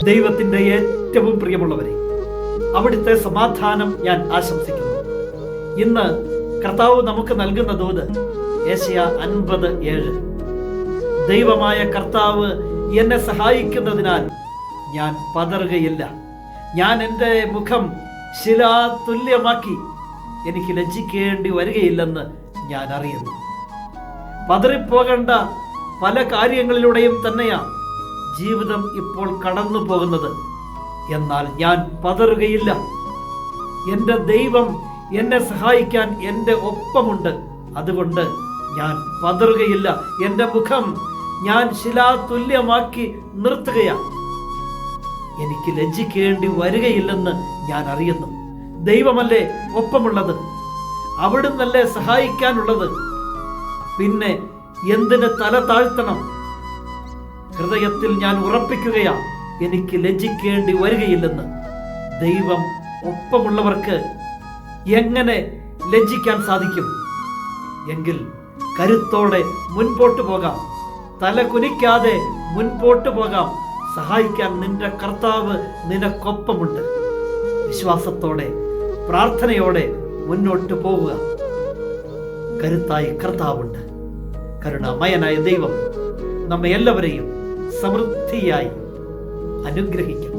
ദൈവത്തിൻ്റെ ഏറ്റവും പ്രിയമുള്ളവരെ, അവിടുത്തെ സമാധാനം ഞാൻ ആശംസിക്കുന്നു. ഇന്ന് കർത്താവ് നമുക്ക് നൽകുന്ന ദൂത് യെശയ്യാ 50:7. ദൈവമായ കർത്താവ് എന്നെ സഹായിക്കുന്നതിനാൽ ഞാൻ പതറുകയില്ല. ഞാൻ എൻ്റെ മുഖം ശിലാതുല്യമാക്കി എനിക്ക് ലജ്ജിക്കേണ്ടി വരികയില്ലെന്ന് ഞാൻ അറിയുന്നു. പതറിപ്പോകേണ്ട പല കാര്യങ്ങളിലൂടെയും തന്നെയാണ് ജീവിതം ഇപ്പോൾ കടന്നു പോകുന്നത്. എന്നാൽ ഞാൻ പതറുകയില്ല. എൻ്റെ ദൈവം എന്നെ സഹായിക്കാൻ എൻ്റെ ഒപ്പമുണ്ട്. അതുകൊണ്ട് ഞാൻ പതറുകയില്ല. എൻ്റെ മുഖം ഞാൻ ശിലാതുല്യമാക്കി നിർത്തുകയാണ്. എനിക്ക് ലജ്ജിക്കേണ്ടി വരികയില്ലെന്ന് ഞാൻ അറിയുന്നു. ദൈവമല്ലേ ഒപ്പമുള്ളത്, അവിടുന്നല്ലേ സഹായിക്കാനുള്ളത്. പിന്നെ എന്തിന് തല താഴ്ത്തണം? ഹൃദയത്തിൽ ഞാൻ ഉറപ്പിക്കുകയാണ്, എനിക്ക് ലജ്ജിക്കേണ്ടി വരികയില്ലെന്ന്. ദൈവം ഒപ്പമുള്ളവർക്ക് എങ്ങനെ ലജ്ജിക്കാൻ സാധിക്കും? എങ്കിൽ കരുത്തോടെ മുൻപോട്ട് പോകാം, തല കുനിക്കാതെ മുൻപോട്ട് പോകാം. സഹായിക്കാൻ നിന്റെ കർത്താവ് നിനക്കൊപ്പമുണ്ട്. വിശ്വാസത്തോടെ പ്രാർത്ഥനയോടെ മുന്നോട്ട് പോവുക. കരുത്തായി കർത്താവുണ്ട്. കരുണാമയനായ ദൈവം നമ്മെ എല്ലാവരെയും സമൃദ്ധിയായി അനുഗ്രഹിക്കും.